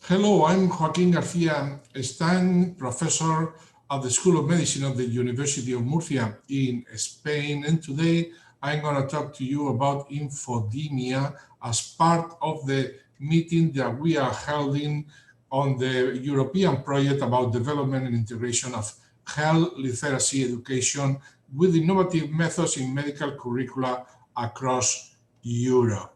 Hello, I'm Joaquin Garcia Stan, professor at the School of Medicine of the University of Murcia in Spain. And today I'm going to talk to you about Infodemia as part of the meeting that we are holding on the European project about development and integration of health literacy education with innovative methods in medical curricula across Europe.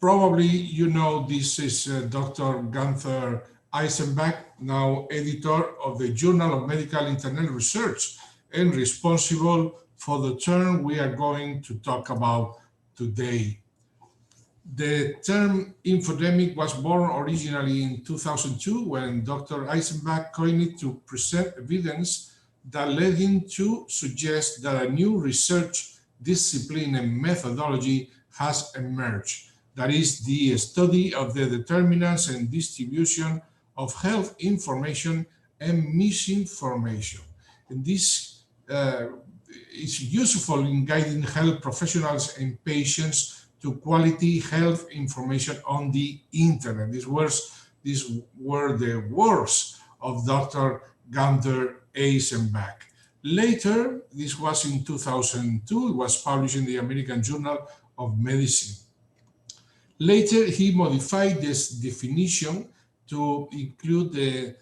Probably you know this is Dr. Gunther Eisenbach, now editor of the Journal of Medical Internet Research and responsible for the term we are going to talk about today. The term infodemic was born originally in 2002 when Dr. Eisenbach coined it to present evidence that led him to suggest that a new research discipline and methodology has emerged. That is the study of the determinants and distribution of health information and misinformation. And this is useful in guiding health professionals and patients to quality health information on the internet. These were the words of Dr. Gunther Eisenbach. Later, this was in 2002, it was published in the American Journal of Medicine. Later, he modified this definition to include the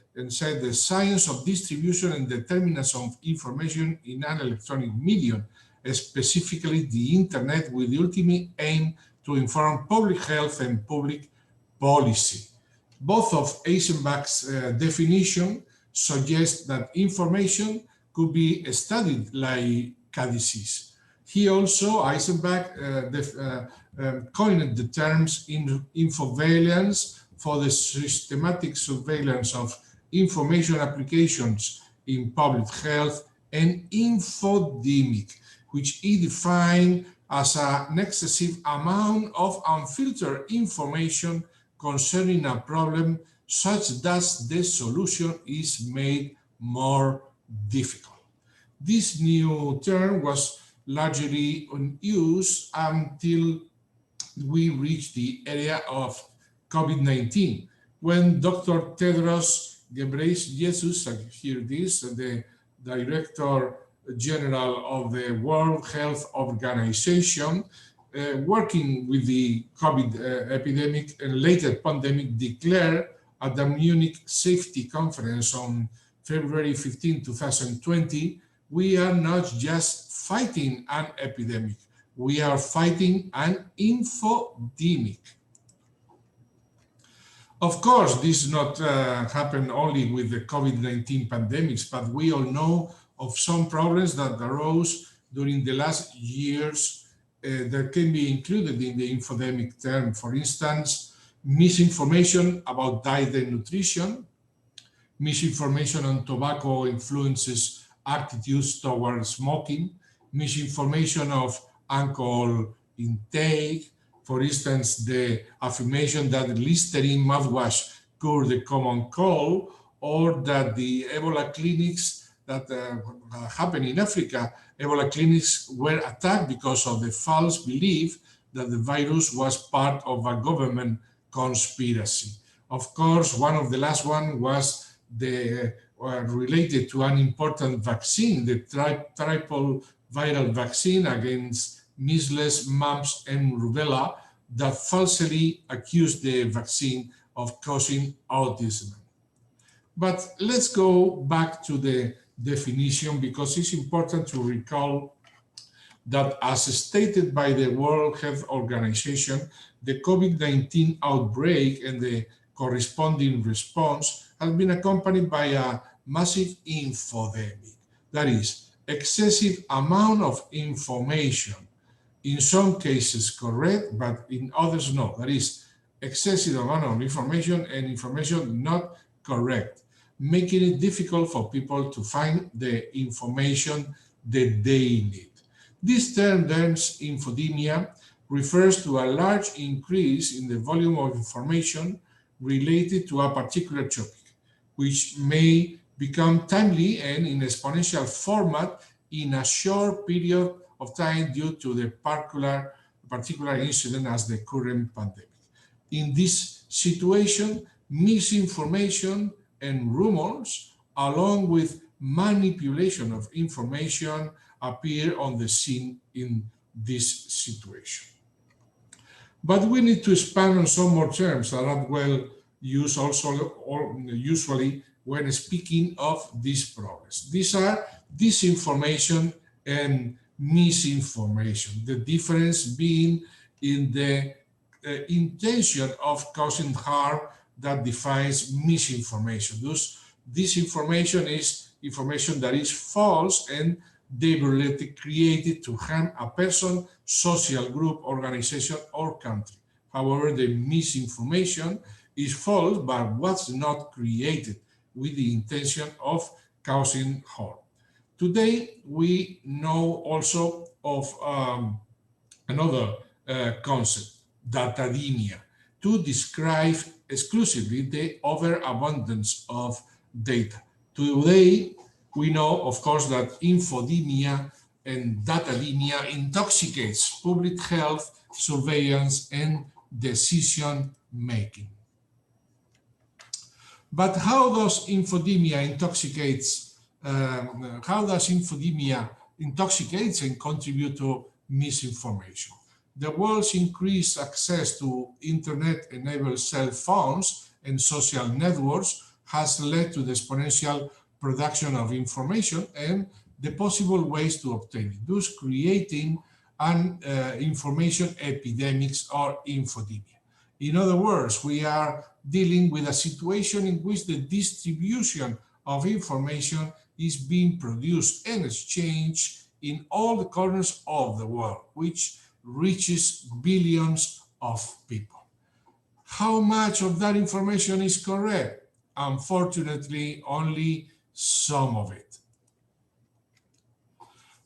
science of distribution and determinants of information in an electronic medium, specifically the internet, with the ultimate aim to inform public health and public policy. Both of Eisenbach's definition suggest that information could be studied like a disease. He also, Eisenbach, coined the terms infosurveillance for the systematic surveillance of information applications in public health, and infodemic, which he defined as an excessive amount of unfiltered information concerning a problem such that the solution is made more difficult. This new term was largely unused until we reached the area of COVID-19, when Dr. Tedros Ghebreyesus, here it is, the Director General of the World Health Organization, working with the COVID epidemic and later pandemic, declared at the Munich Safety Conference on February 15, 2020, we are not just fighting an epidemic, we are fighting an infodemic. Of course, this does not happen only with the COVID-19 pandemics, but we all know of some problems that arose during the last years that can be included in the infodemic term. For instance, misinformation about diet and nutrition, misinformation on tobacco influences attitudes toward smoking, misinformation of alcohol intake, for instance, the affirmation that Listerine mouthwash cure the common cold, or that the Ebola clinics that happen in Africa, Ebola clinics were attacked because of the false belief that the virus was part of a government conspiracy. Of course, one of the last one was the related to an important vaccine, the triple viral vaccine against measles, mumps, and rubella, that falsely accused the vaccine of causing autism. But let's go back to the definition, because it's important to recall that, as stated by the World Health Organization, the COVID-19 outbreak and the corresponding response has been accompanied by a massive infodemic. That is, excessive amount of information, in some cases correct, but in others no. That is, excessive amount of information and information not correct, making it difficult for people to find the information that they need. This term, infodemia, refers to a large increase in the volume of information related to a particular topic, which may become timely and in exponential format in a short period of time due to the particular incident as the current pandemic. In this situation, misinformation and rumors, along with manipulation of information, appear on the scene in this situation. But we need to expand on some more terms that are well used also or usually when speaking of these problems. These are disinformation and misinformation. The difference being in the intention of causing harm that defines misinformation. Thus, disinformation is information that is false and deliberately created to harm a person, social group, organization, or country. However, the misinformation is false but was not created with the intention of causing harm. Today, we know also of another concept, datademia, to describe exclusively the overabundance of data. Today, we know, of course, that infodemia and datademia intoxicates public health, surveillance, and decision making. But how does infodemia intoxicates and contribute to misinformation? The world's increased access to internet-enabled cell phones and social networks has led to the exponential production of information and the possible ways to obtain it, thus creating an information epidemics or infodemia. In other words, we are dealing with a situation in which the distribution of information is being produced and exchanged in all the corners of the world, which reaches billions of people. How much of that information is correct? Unfortunately, only some of it.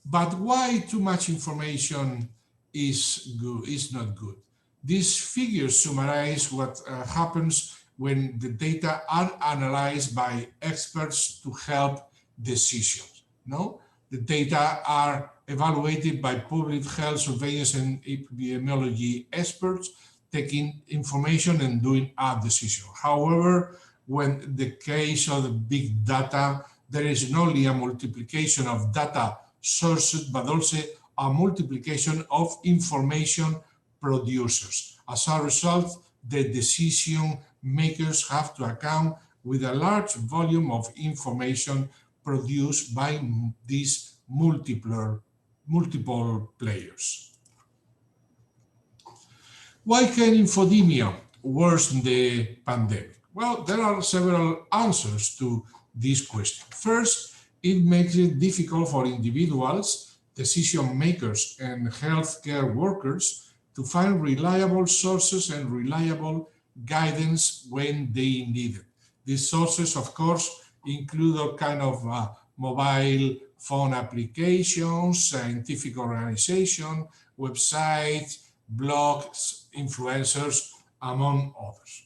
But why too much information is not good? These figures summarize what happens when the data are analyzed by experts to help decisions. No, the data are evaluated by public health surveillance and epidemiology experts, taking information and doing a decision. However, when the case of the big data, there is not only a multiplication of data sources, but also a multiplication of information producers. As a result, the decision makers have to account with a large volume of information produced by these multiple players. Why can infodemia worsen the pandemic? Well, there are several answers to this question. First, it makes it difficult for individuals, decision makers, and healthcare workers to find reliable sources and reliable guidance when they need it. These sources, of course, include all kind of mobile phone applications, scientific organizations, websites, blogs, influencers, among others.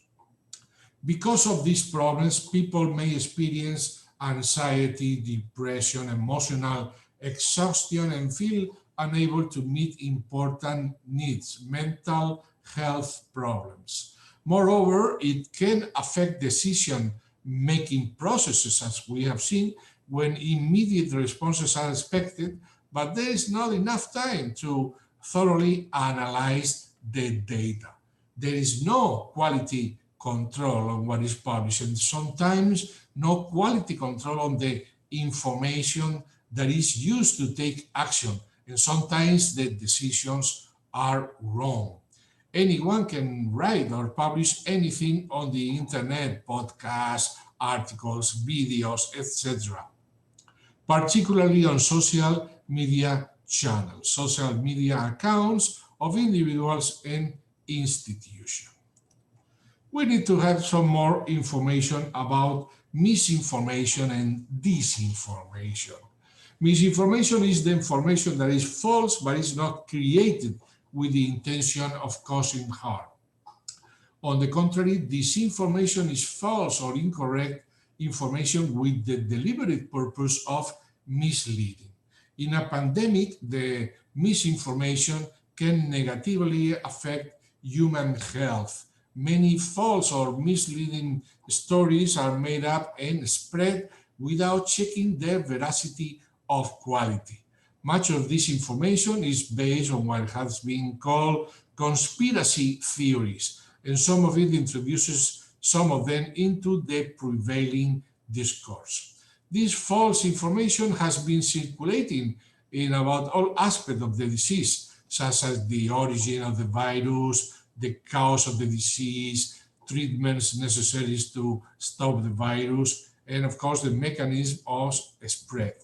Because of these problems, people may experience anxiety, depression, emotional exhaustion, and feel unable to meet important needs, mental health problems. Moreover, it can affect decision-making processes, as we have seen, when immediate responses are expected, but there is not enough time to thoroughly analyze the data. There is no quality control on what is published, and sometimes no quality control on the information that is used to take action, and sometimes the decisions are wrong. Anyone can write or publish anything on the internet, podcasts, articles, videos, etc., particularly on social media channels, social media accounts of individuals and institutions. We need to have some more information about misinformation and disinformation. Misinformation is the information that is false but is not created with the intention of causing harm. On the contrary, disinformation is false or incorrect information with the deliberate purpose of misleading. In a pandemic, the misinformation can negatively affect human health. Many false or misleading stories are made up and spread without checking their veracity of quality. Much of this information is based on what has been called conspiracy theories, and some of it introduces some of them into the prevailing discourse. This false information has been circulating in about all aspects of the disease, such as the origin of the virus, the cause of the disease, treatments necessary to stop the virus, and of course the mechanism of spread.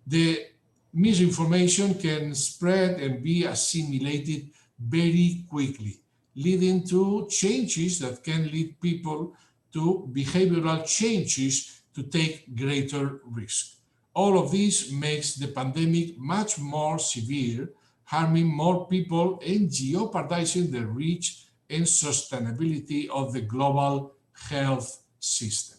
The misinformation can spread and be assimilated very quickly, leading to changes that can lead people to behavioral changes to take greater risk. All of this makes the pandemic much more severe, harming more people and jeopardizing the reach and sustainability of the global health system.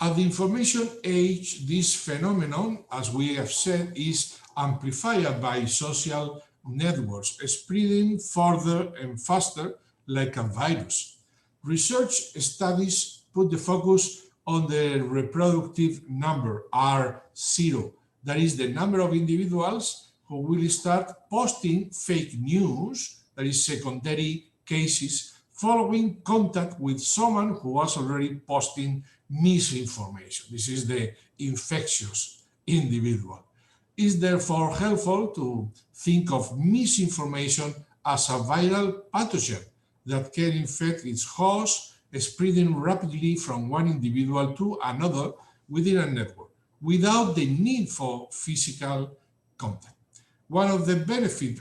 At the information age, this phenomenon, as we have said, is amplified by social networks, spreading further and faster like a virus. Research studies put the focus on the reproductive number, R0, that is the number of individuals who will start posting fake news, that is secondary cases, following contact with someone who was already posting misinformation. This is the infectious individual. It's therefore helpful to think of misinformation as a viral pathogen that can infect its host, spreading rapidly from one individual to another within a network without the need for physical contact. One of the benefits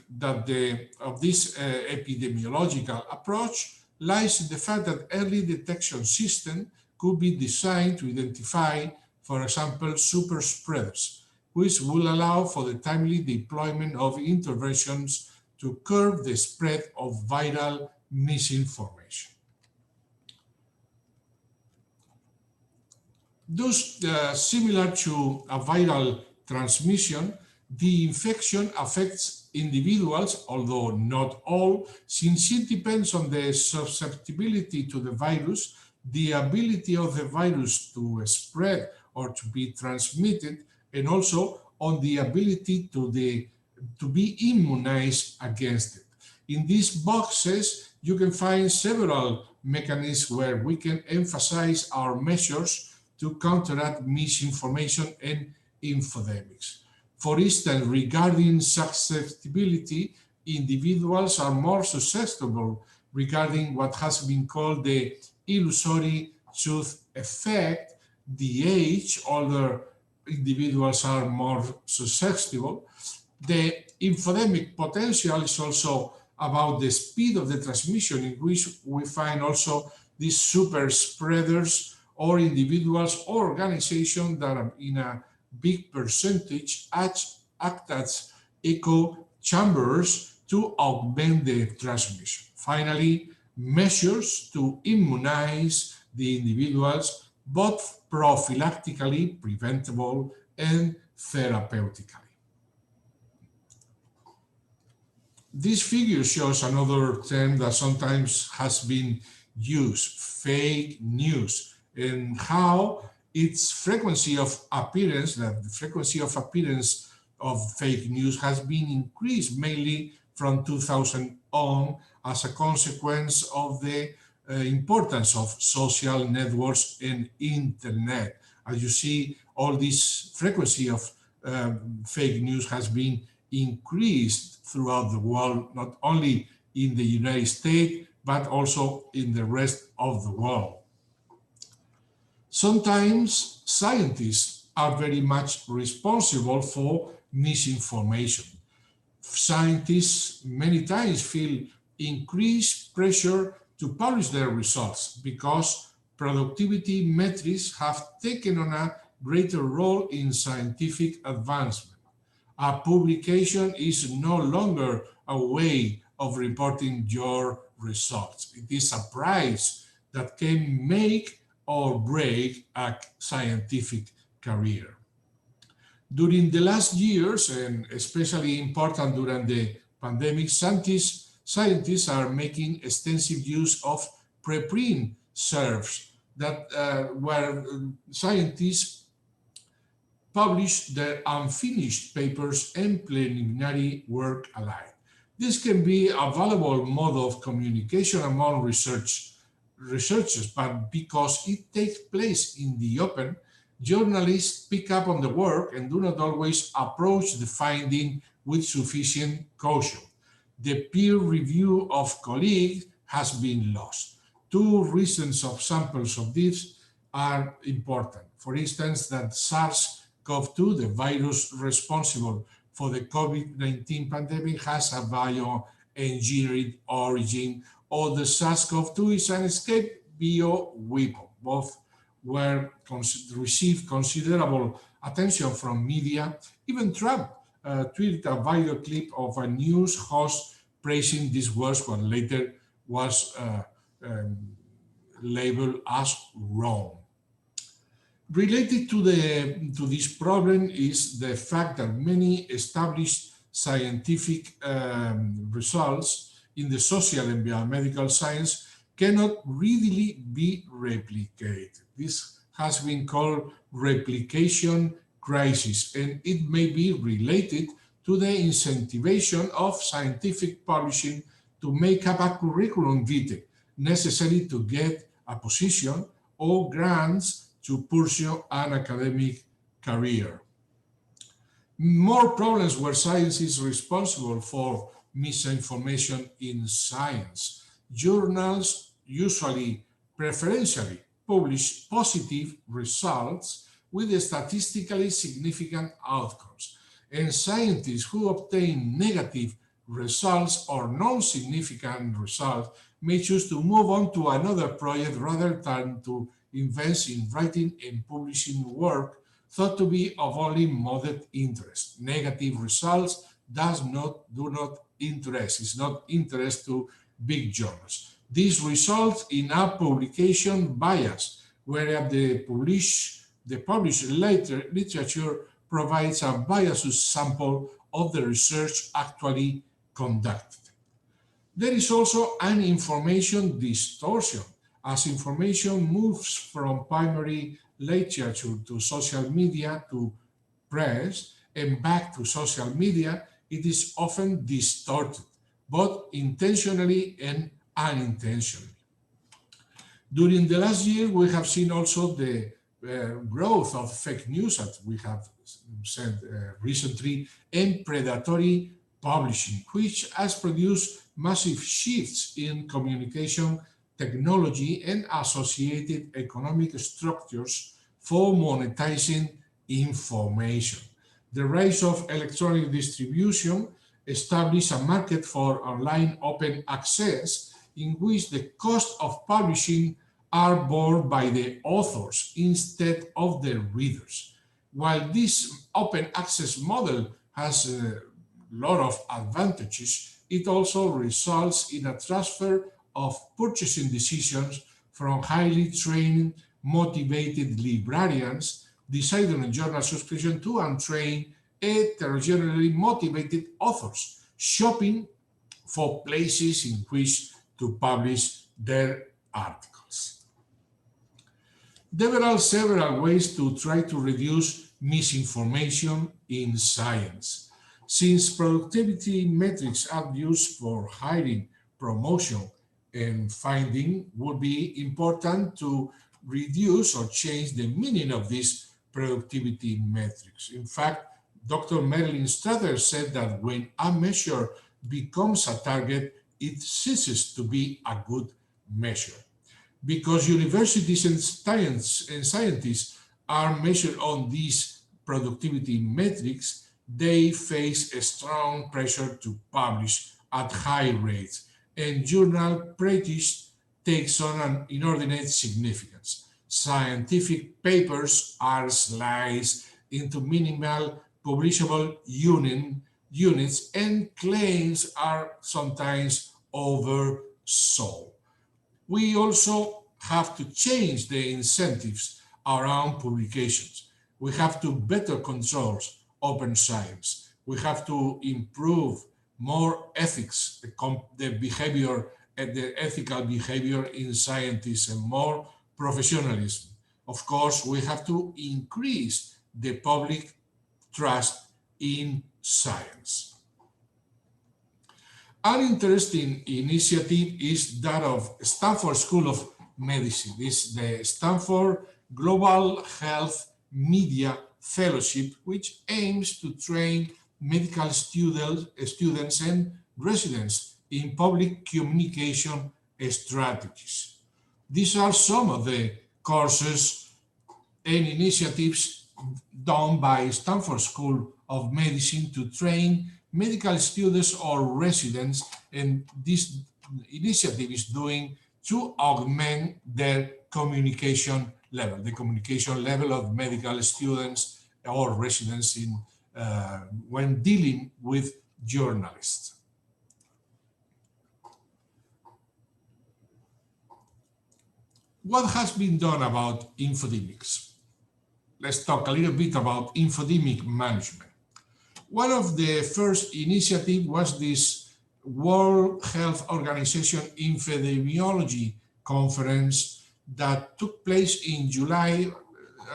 of this epidemiological approach lies in the fact that early detection systems could be designed to identify, for example, super spreaders, which will allow for the timely deployment of interventions to curb the spread of viral misinformation. Thus, similar to a viral transmission, the infection affects individuals, although not all, since it depends on the susceptibility to the virus, the ability of the virus to spread or to be transmitted, and also on the ability to be immunized against it. In these boxes, you can find several mechanisms where we can emphasize our measures to counteract misinformation and infodemics. For instance, regarding susceptibility, individuals are more susceptible regarding what has been called the illusory truth effect. The age, older individuals are more susceptible. The infodemic potential is also about the speed of the transmission, in which we find also these super spreaders or individuals or organizations that are in a big percentage act as echo chambers to augment the transmission. Finally, measures to immunize the individuals, both prophylactically, preventable, and therapeutically. This figure shows another term that sometimes has been used, fake news, and how its frequency of appearance, that the frequency of appearance of fake news has been increased mainly from 2000 on as a consequence of the importance of social networks and internet. As you see, all this frequency of fake news has been increased throughout the world, not only in the United States, but also in the rest of the world. Sometimes scientists are very much responsible for misinformation. Scientists many times feel increased pressure to publish their results because productivity metrics have taken on a greater role in scientific advancement. A publication is no longer a way of reporting your results. It is a price that can make or break a scientific career. During the last years, and especially important during the pandemic, scientists are making extensive use of preprint serves that where scientists publish their unfinished papers and preliminary work alike. This can be a valuable mode of communication among researchers, but because it takes place in the open, journalists pick up on the work and do not always approach the finding with sufficient caution. The peer review of colleagues has been lost. Two recent examples of this are important. For instance, that SARS-CoV-2, the virus responsible for the COVID-19 pandemic, has a bioengineered origin, or the SARS-CoV-2 is an escape bioweapon. Both received considerable attention from media. Even Trump tweeted a video clip of a news host praising this words, what later was um, labeled as wrong. Related to this problem is the fact that many established scientific results in the social and biomedical science cannot readily be replicated. This has been called replication crisis, and it may be related to the incentivization of scientific publishing to make up a curriculum vitae necessary to get a position or grants to pursue an academic career. More problems where science is responsible for misinformation in science. Journals usually preferentially publish positive results with statistically significant outcomes, and scientists who obtain negative results or non-significant results may choose to move on to another project rather than to invest in writing and publishing work thought to be of only moderate interest. Negative results do not interest. It's not interest to big journals. This results in a publication bias, whereas the published literature provides a biased sample of the research actually conducted. There is also an information distortion. As information moves from primary literature to social media to press and back to social media, it is often distorted, both intentionally and unintentionally. During the last year, we have seen also the growth of fake news, as we have said recently, and predatory publishing, which has produced massive shifts in communication technology and associated economic structures for monetizing information. The rise of electronic distribution established a market for online open access in which the cost of publishing are borne by the authors instead of the readers. While this open access model has a lot of advantages, it also results in a transfer of purchasing decisions from highly trained, motivated librarians deciding on journal subscription to untrained, heterogeneously motivated authors shopping for places in which to publish their articles. There are several ways to try to reduce misinformation in science. Since productivity metrics are used for hiring, promotion, and finding, would be important to reduce or change the meaning of these productivity metrics. In fact, Dr. Marilyn Strader said that when a measure becomes a target, it ceases to be a good measure. Because universities and scientists are measured on these productivity metrics, they face a strong pressure to publish at high rates, and journal prestige takes on an inordinate significance. Scientific papers are sliced into minimal publishable units, and claims are sometimes oversold. We also have to change the incentives around publications. We have to better control open science. We have to improve more ethics, the behavior, the ethical behavior in scientists, and more professionalism. Of course, we have to increase the public trust in science. An interesting initiative is that of Stanford School of Medicine. This is the Stanford Global Health Media Fellowship, which aims to train medical students and residents in public communication strategies. These are some of the courses and initiatives done by Stanford School of Medicine to train medical students or residents, and this initiative is doing to augment their communication level, the communication level of medical students or residents in when dealing with journalists. What has been done about infodemics? Let's talk a little bit about infodemic management. One of the first initiatives was this World Health Organization Infodemiology conference that took place in July,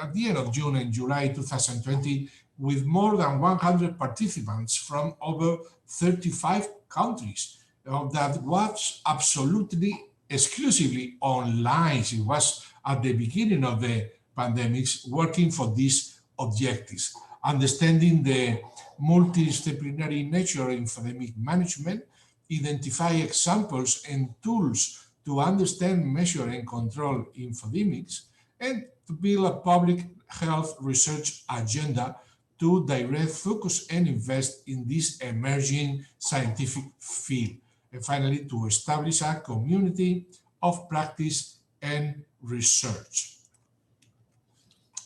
at the end of June and July 2020, with more than 100 participants from over 35 countries. That was absolutely exclusively online. It was at the beginning of the pandemics working for these objectives, understanding the multidisciplinary nature of infodemic management, identify examples and tools to understand, measure, and control infodemics, and to build a public health research agenda to direct, focus, and invest in this emerging scientific field. And finally, to establish a community of practice and research.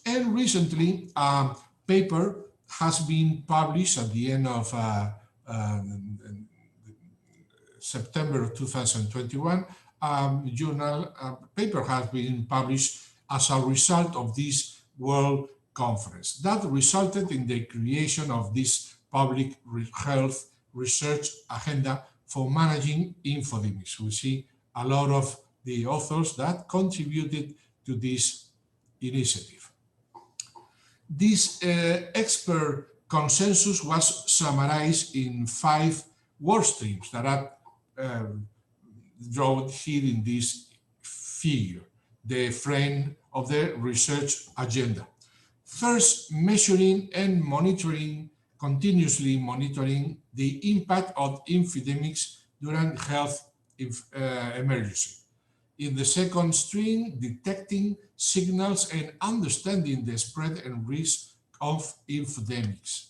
And recently, a paper has been published at the end of September 2021. Journal paper has been published as a result of this World Conference. That resulted in the creation of this public health research agenda for managing infodemics. We see a lot of the authors that contributed to this initiative. This expert consensus was summarized in 5 work streams that are drawn here in this figure, the frame of the research agenda. First, measuring and monitoring, continuously monitoring the impact of infodemics during health emergency. In the second stream, detecting signals and understanding the spread and risk of infodemics.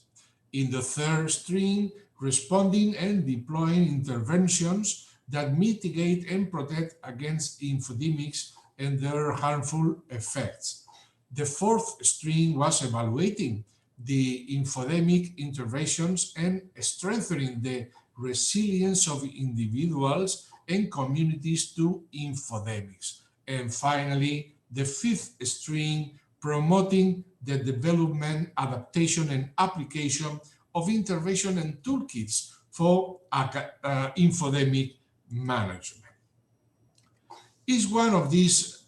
In the third stream, responding and deploying interventions that mitigate and protect against infodemics and their harmful effects. The fourth stream was evaluating the infodemic interventions and strengthening the resilience of individuals and communities to infodemics. And finally, the fifth stream, promoting the development, adaptation, and application of intervention and toolkits for infodemic management. Each one of these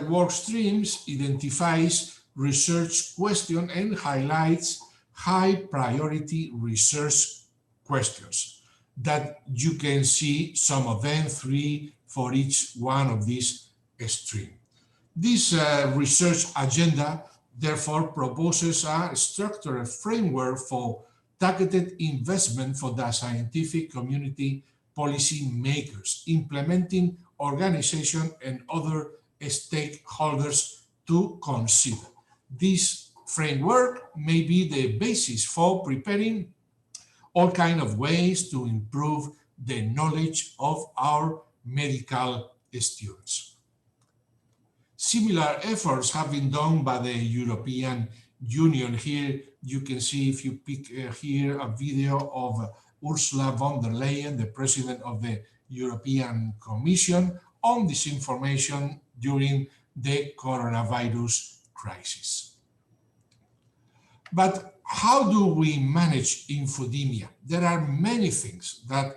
work streams identifies research questions and highlights high priority research questions that you can see some of them, 3 for each one of these streams. This research agenda therefore proposes a structured framework for targeted investment for the scientific community, policy makers, implementing organizations and other stakeholders to consider. This framework may be the basis for preparing all kinds of ways to improve the knowledge of our medical students. Similar efforts have been done by the European Union. Here you can see, if you pick here, a video of Ursula von der Leyen, the president of the European Commission, on disinformation during the coronavirus crisis. But how do we manage infodemia? There are many things that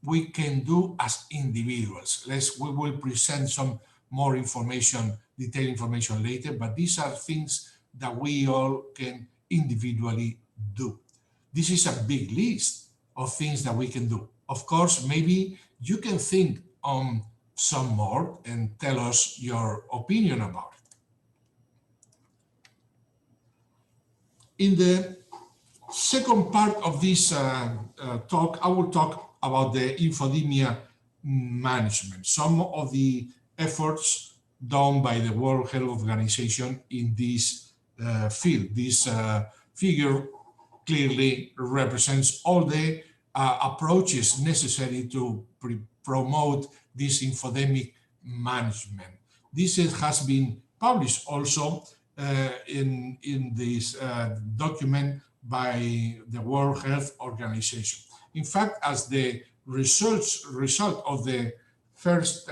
we can do as individuals. We will present some more information, detailed information later, but these are things that we all can individually do. This is a big list of things that we can do. Of course, maybe you can think on some more and tell us your opinion about it. In the second part of this talk, I will talk about the infodemia management, some of the efforts done by the World Health Organization in this field. This figure clearly represents all the approaches necessary to promote this infodemic management. This has been published also in this document by the World Health Organization. In fact, as the result of the first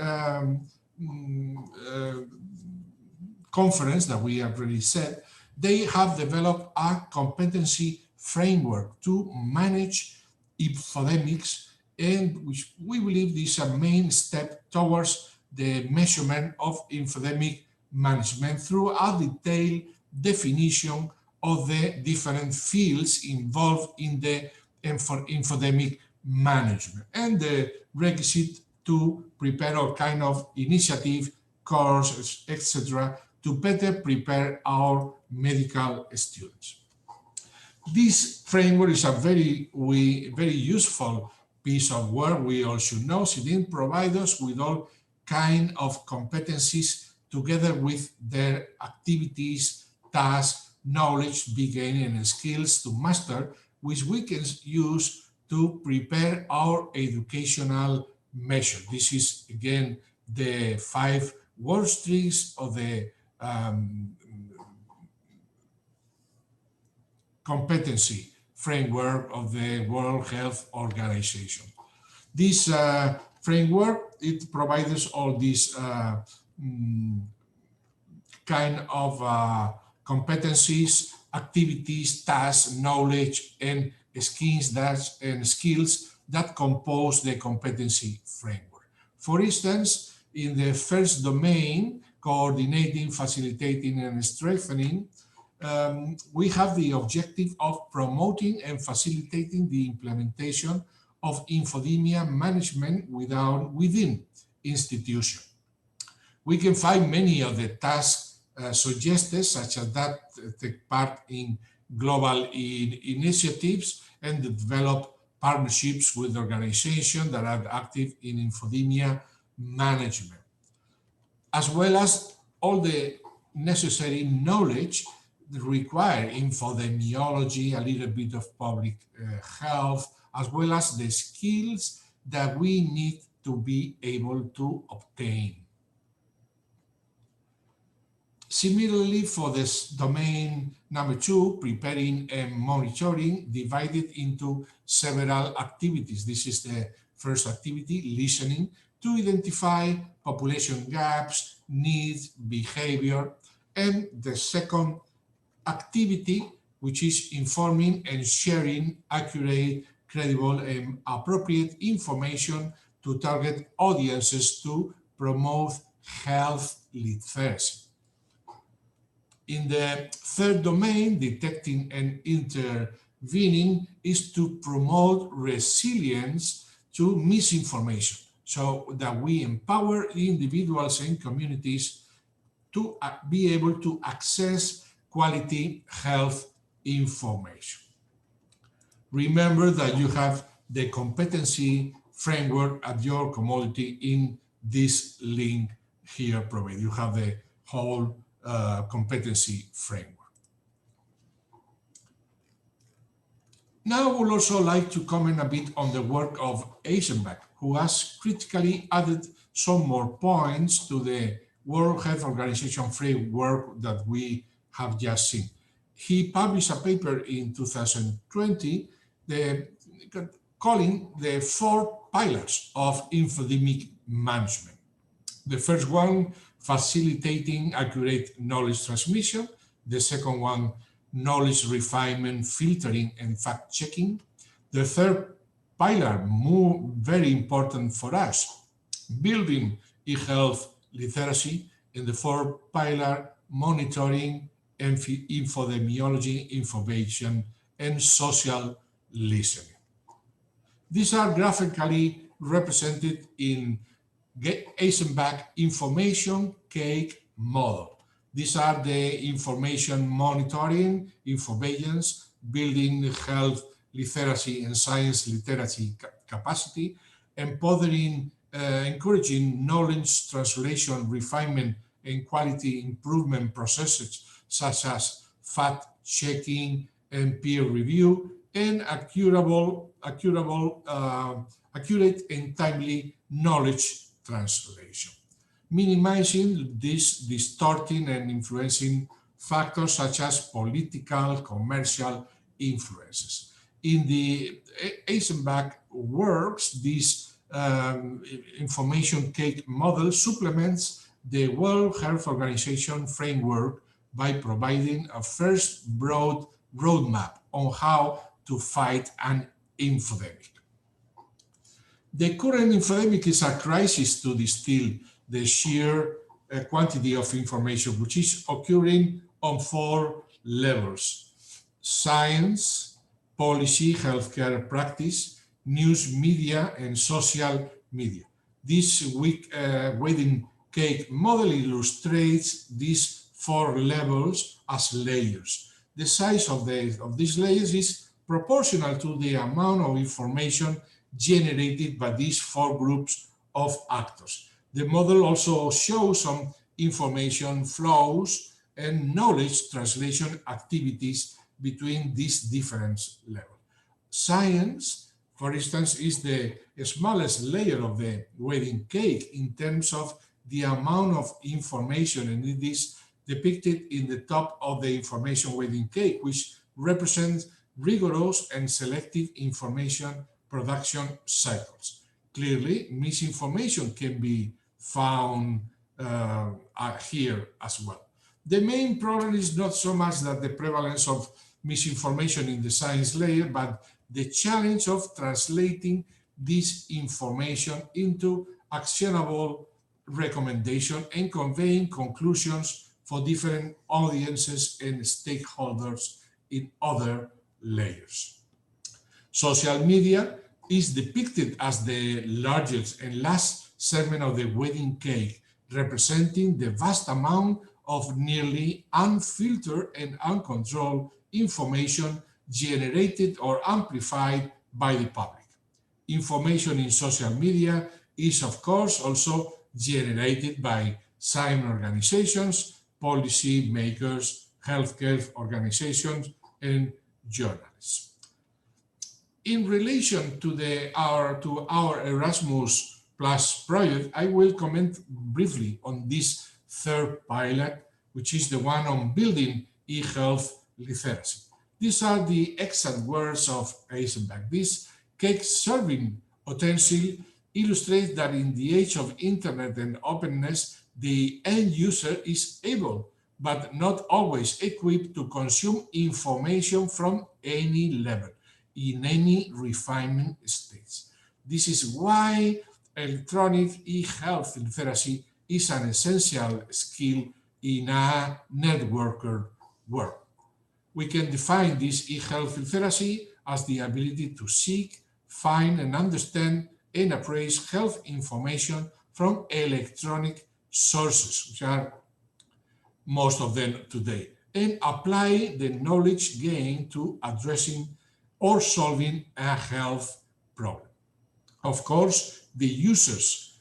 conference that we have already said, they have developed a competency framework to manage infodemics, and which we believe is a main step towards the measurement of infodemic management through a detailed definition of the different fields involved in the infodemic management and the requisite to prepare all kind of initiative, courses, etc., to better prepare our medical students. This framework is a very useful piece of work. We all should know it provides us with all kind of competencies together with their activities, tasks, knowledge, beginning, and skills to master, which we can use to prepare our educational measure. This is again the 5 work streams of the competency framework of the World Health Organization. This framework, it provides all these kind of competencies, activities, tasks, knowledge, and skills that compose the competency framework. For instance, in the first domain, coordinating, facilitating, and strengthening, we have the objective of promoting and facilitating the implementation of infodemia management within institutions. We can find many of the tasks suggested, such as that take part in global initiatives and develop partnerships with organizations that are active in infodemia management, as well as all the necessary knowledge required, infodemiology, a little bit of public health, as well as the skills that we need to be able to obtain. Similarly, for this domain number 2, preparing and monitoring, divided into several activities. This is the first activity, listening, to identify population gaps, needs, behavior, and the second activity, which is informing and sharing accurate, credible, and appropriate information to target audiences to promote health literacy. In the third domain, detecting and intervening, is to promote resilience to misinformation, so that we empower individuals and communities to be able to access quality health information. Remember that you have the competency framework at your commodity in this link here provided. You have the whole competency framework. Now I would also like to comment a bit on the work of Eisenberg, who has critically added some more points to the World Health Organization framework that we have just seen. He published a paper in 2020 calling the 4 pillars of infodemic management. The first one, facilitating accurate knowledge transmission. The second one, knowledge refinement, filtering, and fact-checking. The third pillar, very important for us, building e-health literacy. And the fourth pillar, monitoring, infodemiology, information, and social listening. These are graphically represented in Eisenbach information cake model. These are the information monitoring, infosurveillance, building health literacy and science literacy capacity, empowering, encouraging knowledge translation, refinement, and quality improvement processes such as fact checking and peer review, and accurate and timely knowledge translation, minimizing these distorting and influencing factors such as political, commercial influences. In the Eisenbach works, this information cake model supplements the World Health Organization framework by providing a first broad roadmap on how to fight an infodemic. The current infodemic is a crisis to distill the sheer quantity of information, which is occurring on four levels: science, policy, healthcare practice, news media, and social media. This wedding cake model illustrates these four levels as layers. The size of these layers is proportional to the amount of information generated by these four groups of actors. The model also shows some information flows and knowledge translation activities between these different levels. Science, for instance, is the smallest layer of the wedding cake in terms of the amount of information, and it is depicted in the top of the information wedding cake, which represents rigorous and selective information production cycles. Clearly, misinformation can be found here as well. The main problem is not so much that the prevalence of misinformation in the science layer, but the challenge of translating this information into actionable recommendation and conveying conclusions for different audiences and stakeholders in other layers. Social media is depicted as the largest and last segment of the wedding cake, representing the vast amount of nearly unfiltered and uncontrolled information generated or amplified by the public. Information in social media is, of course, also generated by science organizations, policy makers, healthcare organizations, and journalists. In relation to our Erasmus Plus project, I will comment briefly on this third pilot, which is the one on building e-health literacy. These are the exact words of Eisenbach. This cake serving utensil illustrates that in the age of internet and openness, the end user is able, but not always equipped, to consume information from any level, in any refinement stage. This is why electronic e-health literacy is an essential skill in a networker world. We can define this e-health literacy as the ability to seek, find, and understand and appraise health information from electronic sources, which are most of them today, and apply the knowledge gained to addressing or solving a health problem. Of course, the users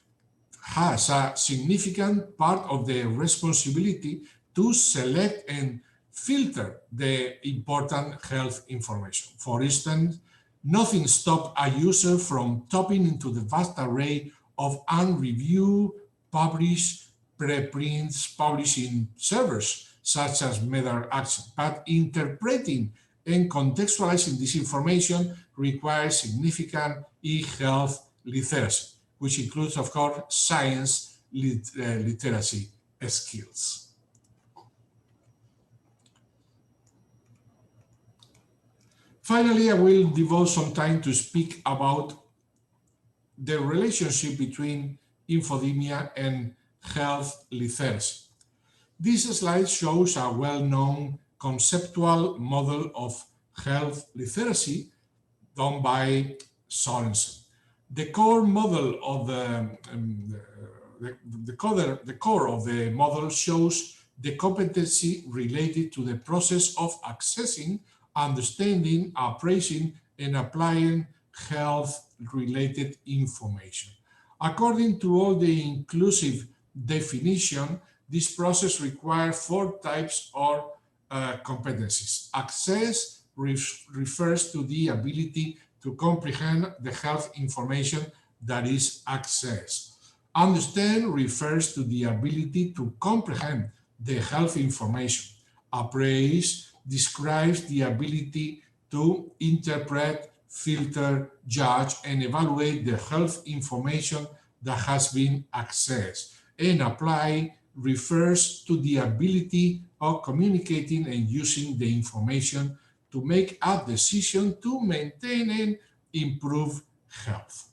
has a significant part of the responsibility to select and filter the important health information. For instance, nothing stops a user from tapping into the vast array of unreviewed, published preprints published in servers such as MedAction, but interpreting and contextualizing this information requires significant e-health literacy, which includes, of course, science literacy skills. Finally, I will devote some time to speak about the relationship between infodemia and health literacy. This slide shows a well-known conceptual model of health literacy done by Sorensen. The core model of the core of the model shows the competency related to the process of accessing, understanding, appraising, and applying health-related information. According to all the inclusive definition, this process requires four types of competencies. Access refers to the ability to comprehend the health information that is accessed. Understand refers to the ability to comprehend the health information. Appraise describes the ability to interpret, filter, judge, and evaluate the health information that has been accessed. And apply refers to the ability of communicating and using the information to make a decision to maintain and improve health.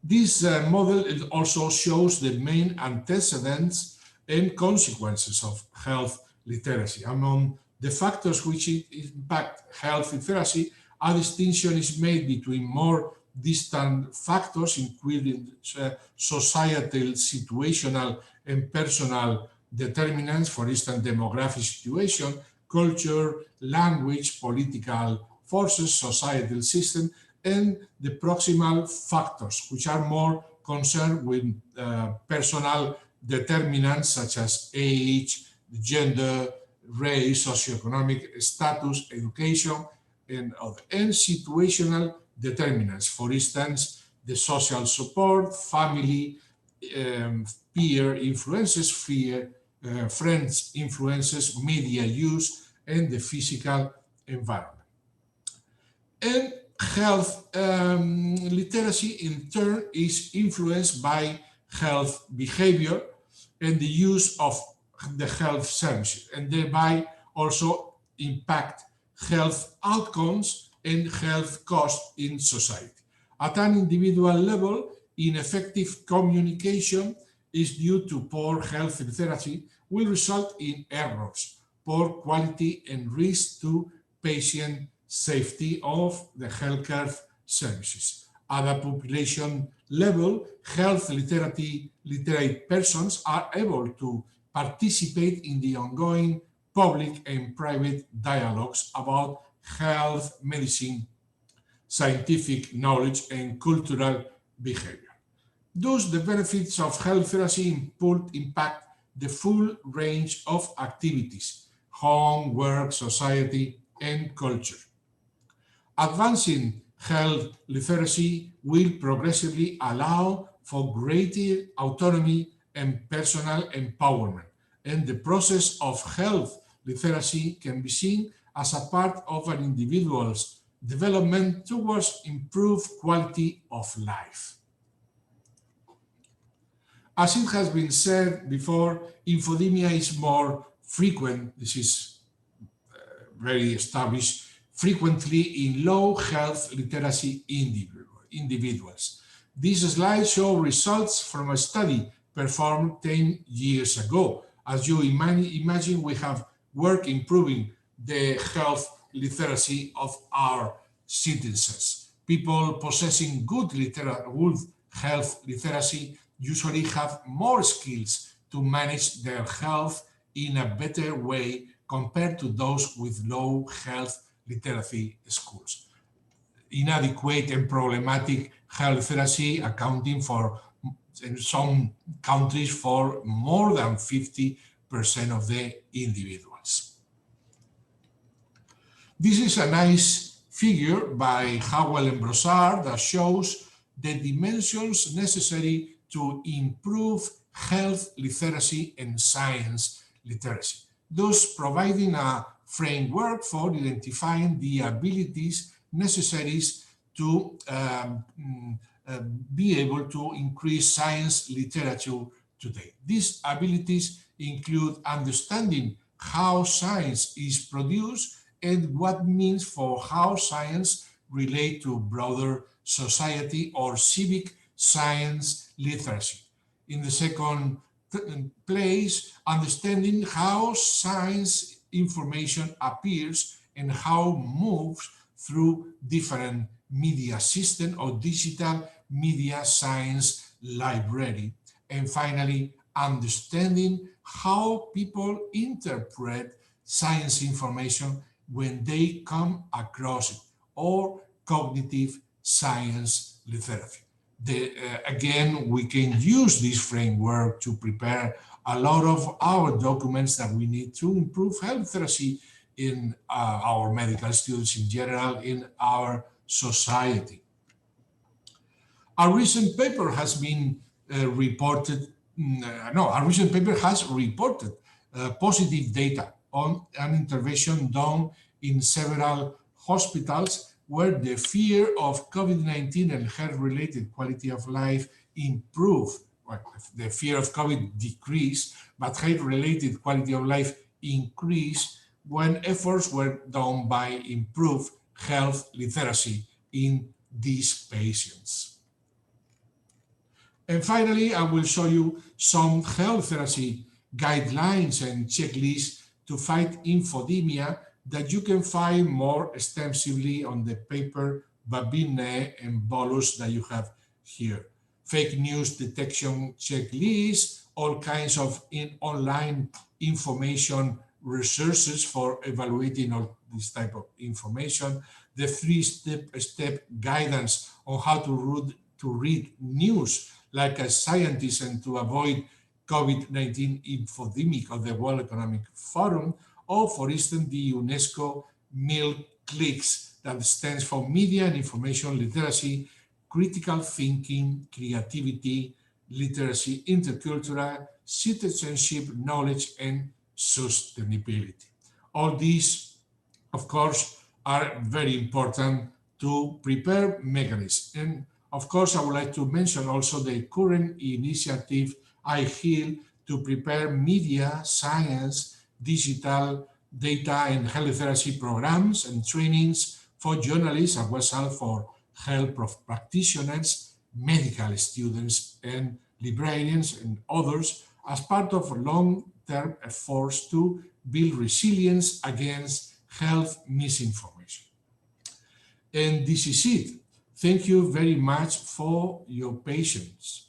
This model also shows the main antecedents and consequences of health literacy. Among the factors which impact health literacy, a distinction is made between more distant factors, including societal, situational, and personal determinants, for instance, demographic situation, culture, language, political forces, societal system, and the proximal factors, which are more concerned with personal determinants such as age, gender, race, socioeconomic status, education, and other, and situational determinants, for instance, the social support, family, peer influences, friends influences, media use, and the physical environment. And health literacy, in turn, is influenced by health behavior and the use of the health services, and thereby also impact health outcomes and health costs in society. At an individual level, ineffective communication is due to poor health literacy will result in errors, poor quality, and risk to patient safety of the healthcare services. At a population level, health literate persons are able to participate in the ongoing public and private dialogues about health, medicine, scientific knowledge, and cultural behavior. Thus, the benefits of health literacy impact the full range of activities: home, work, society, and culture. Advancing health literacy will progressively allow for greater autonomy and personal empowerment, and the process of health literacy can be seen as a part of an individual's development towards improved quality of life. As it has been said before, infodemia is more frequent, this is very established, frequently in low health literacy individuals. This slide shows results from a study performed 10 years ago. As you imagine, we have worked improving the health literacy of our citizens. People possessing good health literacy usually have more skills to manage their health in a better way compared to those with low health literacy scores. Inadequate and problematic health literacy accounting for, in some countries, for more than 50% of the individuals. This is a nice figure by Howell and Brossard that shows the dimensions necessary to improve health literacy and science literacy, thus providing a framework for identifying the abilities necessary to be able to increase science literature today. These abilities include understanding how science is produced and what means for how science relate to broader society or civic science literacy. In the second place, understanding how science information appears and how moves through different media system or digital media science library. And finally, understanding how people interpret science information when they come across it, or cognitive science literacy. Again, we can use this framework to prepare a lot of our documents that we need to improve health literacy in our medical students in general, in our society. A recent paper has been reported, a recent paper has reported positive data on an intervention done in several hospitals where the fear of COVID-19 and health-related quality of life improved. Well, the fear of COVID decreased, but health-related quality of life increased when efforts were done by improved health literacy in these patients. And finally, I will show you some health literacy guidelines and checklists to fight infodemia that you can find more extensively on the paper Babine and Bolus that you have here. Fake news detection checklist, all kinds of online information resources for evaluating all this type of information, the three-step guidance on how to read news like a scientist and to avoid COVID-19 infodemic of the World Economic Forum, or for instance, the UNESCO MIL clicks that stands for Media and Information Literacy, Critical Thinking, Creativity, Literacy, Intercultural, Citizenship, Knowledge, and Sustainability. All these, of course, are very important to prepare mechanisms. And of course, I would like to mention also the current initiative iHeal to prepare media, science, digital data and health literacy programs and trainings for journalists as well as for health practitioners, medical students and librarians and others as part of long-term efforts to build resilience against health misinformation. And this is it. Thank you very much for your patience.